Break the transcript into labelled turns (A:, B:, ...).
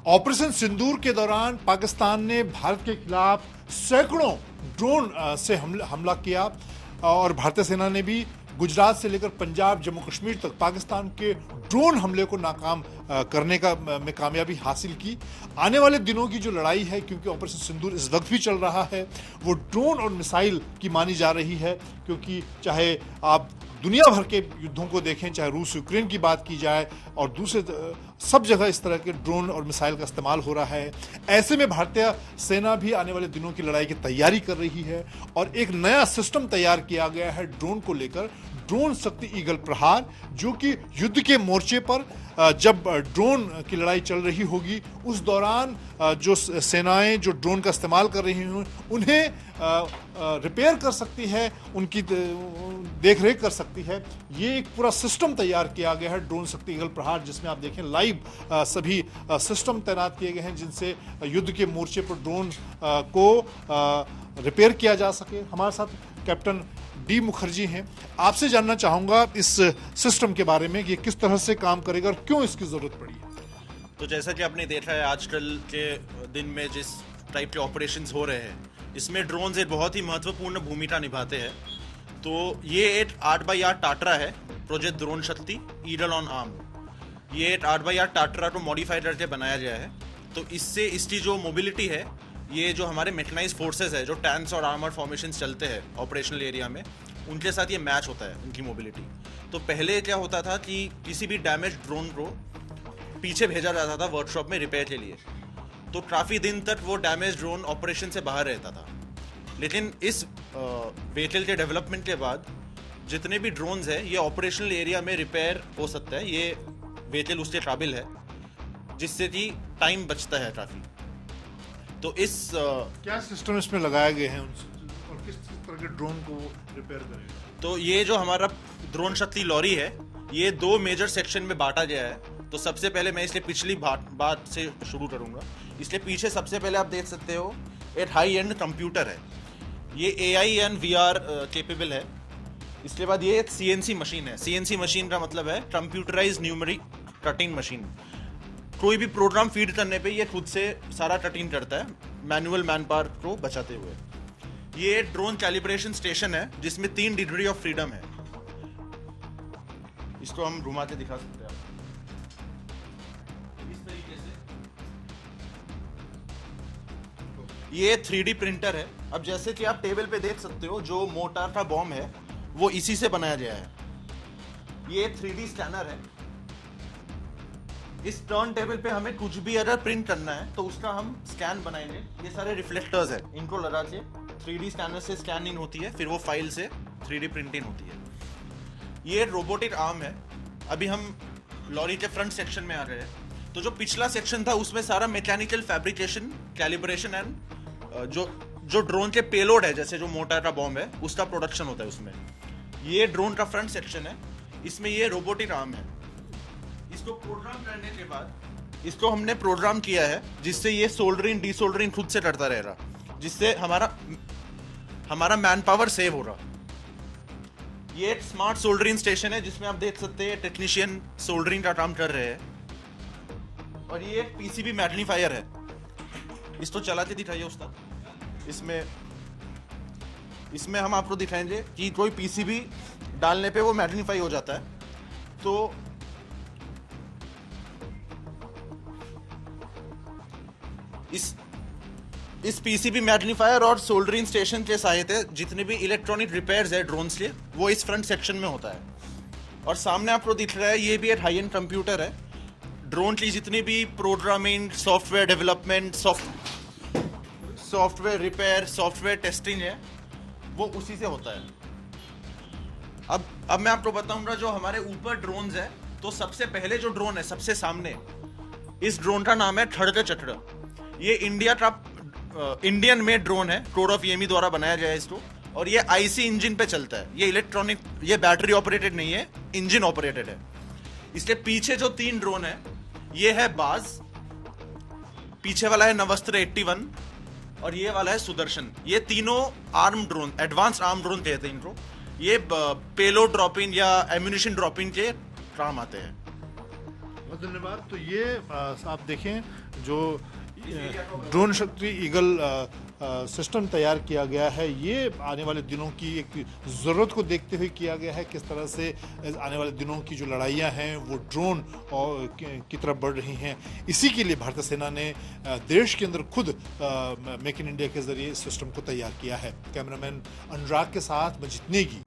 A: Operation सिंदूर के दौरान पाकिस्तान ने भारत के खिलाफ सैकड़ों ड्रोन से हमला किया और भारतीय सेना ने भी गुजरात से लेकर पंजाब जम्मू कश्मीर तक पाकिस्तान के ड्रोन हमले को नाकाम करने का में कामयाबी हासिल की। आने वाले दिनों की जो लड़ाई है, क्योंकि ऑपरेशन सिंदूर इस वक्त भी चल रहा है, वो ड्रोन और मिसाइल की मानी जा रही है। क्योंकि चाहे आप दुनिया भर के युद्धों को देखें, चाहे रूस यूक्रेन की बात की जाए और दूसरे सब जगह इस तरह के ड्रोन और मिसाइल का इस्तेमाल हो रहा है। ऐसे में भारतीय सेना भी आने वाले दिनों की लड़ाई की तैयारी कर रही है और एक नया सिस्टम तैयार किया गया है ड्रोन को लेकर, ड्रोन शक्ति ईगल प्रहार, जो कि युद्ध के मोर्चे पर जब ड्रोन की लड़ाई चल रही होगी उस दौरान जो सेनाएं जो ड्रोन का इस्तेमाल कर रही हैं उन्हें रिपेयर कर सकती है, उनकी देख रेख कर सकती है। ये एक पूरा सिस्टम तैयार किया गया है ड्रोन शक्ति ईगल प्रहार, जिसमें आप देखें लाइव सभी सिस्टम तैनात किए गए हैं जिनसे युद्ध के मोर्चे पर ड्रोन को रिपेयर किया जा सके। हमारे साथ कैप्टन डी मुखर्जी हैं। आपसे जानना चाहूँगा इस सिस्टम के बारे में कि ये किस तरह से काम करेगा और क्यों इसकी ज़रूरत पड़ी है।
B: तो जैसा कि आपने देखा है आजकल के दिन में जिस टाइप के ऑपरेशंस हो रहे हैं, इसमें ड्रोन्स एक बहुत ही महत्वपूर्ण भूमिका निभाते हैं। तो ये एक 8x8 टाटरा है, प्रोजेक्ट ड्रोन शक्ति ईगल ऑन आर्म। ये एक 8x8 टाटरा को मॉडिफाई करके बनाया गया है। तो इससे इसकी जो मोबिलिटी है, ये जो हमारे मैकेनाइज्ड फोर्सेस है, जो टैंक्स और आर्मर फॉर्मेशंस चलते हैं ऑपरेशनल एरिया में, उनके साथ ये मैच होता है उनकी मोबिलिटी। तो पहले क्या होता था कि किसी भी डैमेज ड्रोन को पीछे भेजा जाता था वर्कशॉप में रिपेयर के लिए, तो काफ़ी दिन तक वो डैमेज ड्रोन ऑपरेशन से बाहर रहता था। लेकिन इस व्हीकल के डेवलपमेंट के बाद जितने भी ड्रोन्स हैं ये ऑपरेशनल एरिया में रिपेयर हो सकता है। ये व्हीकल उसके काबिल है, जिससे कि टाइम बचता है काफ़ी। तो इस
A: क्या सिस्टम इसमें लगाए गए हैं और किस तरह के ड्रोन को रिपेयर करेगा?
B: तो ये जो हमारा ड्रोन शक्ति लॉरी है, ये 2 मेजर सेक्शन में बांटा गया है। तो सबसे पहले मैं इसलिए पिछली बात से शुरू करूंगा। इसलिए पीछे सबसे पहले आप देख सकते हो एक हाई एंड कंप्यूटर है, ये AI एंड VR कैपेबल है। इसके बाद ये एक CNC मशीन है। CNC मशीन का मतलब है कंप्यूटराइज न्यूमेरिक कटिंग मशीन। कोई भी प्रोग्राम फीड करने पे ये खुद से सारा कटिंग करता है, मैनुअल मैन पावर को बचाते हुए। ये ड्रोन कैलिब्रेशन स्टेशन है जिसमें 3 डिग्री ऑफ फ्रीडम है। इसको हम घुमा के दिखा सकते हैं इस तरीके से। ये 3D प्रिंटर है। अब जैसे कि आप टेबल पे देख सकते हो, जो मोटार का बॉम्ब है वो इसी से बनाया गया है। ये 3D स्कैनर है। इस टर्न टेबल पे हमें कुछ भी अगर प्रिंट करना है तो उसका हम स्कैन बनाएंगे। ये सारे रिफ्लेक्टर्स है, इनको लगा के 3D स्कैनर से स्कैनिंग होती है, फिर वो फाइल से 3D प्रिंटिंग होती है। ये रोबोटिक आर्म है। अभी हम लॉरी के फ्रंट सेक्शन में आ गए हैं। तो जो पिछला सेक्शन था उसमें सारा मैकेनिकल फैब्रिकेशन, कैलिब्रेशन एंड जो ड्रोन के पेलोड है, जैसे जो मोटर का बॉम्ब है, उसका प्रोडक्शन होता है उसमें। ये ड्रोन का फ्रंट सेक्शन है, इसमें ये रोबोटिक आर्म है। इसको प्रोग्राम करने के बाद इसको हमने प्रोग्राम किया है जिससे ये सोल्डरिंग डीसोल्डरिंग खुद से करता रहेगा, जिससे हमारा मैन पावर सेव होगा। ये एक स्मार्ट सोल्डरिंग स्टेशन है जिसमें आप देख सकते हैं टेक्नीशियन सोल्डरिंग का काम कर रहे हैं। और ये एक PCB मैग्नीफायर है। इसको चलाते दिखाइए उस्ताद। इसमें हम आपको दिखाएंगे कि कोई PCB डालने पे वो मैग्नीफाई हो जाता है। तो इस PCB मैग्नीफायर और सोल्डरिंग स्टेशन के सहायता जितने भी इलेक्ट्रॉनिक रिपेयर्स है ड्रोन्स के, वो इस फ्रंट सेक्शन में होता है। और सामने आपको दिख रहा है ये भी एक हाई एंड कंप्यूटर है। ड्रोन की जितनी भी programming, software development, software repair, software testing है, वो उसी से होता है। अब मैं आपको बताऊंगा जो हमारे ऊपर ड्रोन्स है। तो सबसे पहले जो ड्रोन है सबसे सामने, इस ड्रोन का नाम है खड़ग चक्र। ये इंडिया का इंडियन मेड ड्रोन है, कोर ऑफ येमी द्वारा बनाया गया है इसको। और ये IC इंजन पे चलता है। ये इलेक्ट्रॉनिक, ये बैटरी ऑपरेटेड नहीं है, इंजन ऑपरेटेड है। इसके पीछे जो 3 ड्रोन है, ये है बाज, पीछे वाला है नवस्त्र 81 और ये वाला है सुदर्शन। ये तीनों arm drone, advance arm drone कहते हैं इनको। ये पेलोड ड्रॉपिंग या एम्यूनिशन ड्रॉपिंग के काम आते हैं।
A: बहुत धन्यवाद। तो ये आप देखें जो ड्रोन शक्ति ईगल सिस्टम तैयार किया गया है, ये आने वाले दिनों की एक ज़रूरत को देखते हुए किया गया है। किस तरह से आने वाले दिनों की जो लड़ाइयाँ हैं वो ड्रोन और की तरफ बढ़ रही हैं, इसी के लिए भारतीय सेना ने देश के अंदर खुद मेक इन इंडिया के जरिए इस सिस्टम को तैयार किया है। कैमरामैन अनुराग के साथ मजीद नेगी।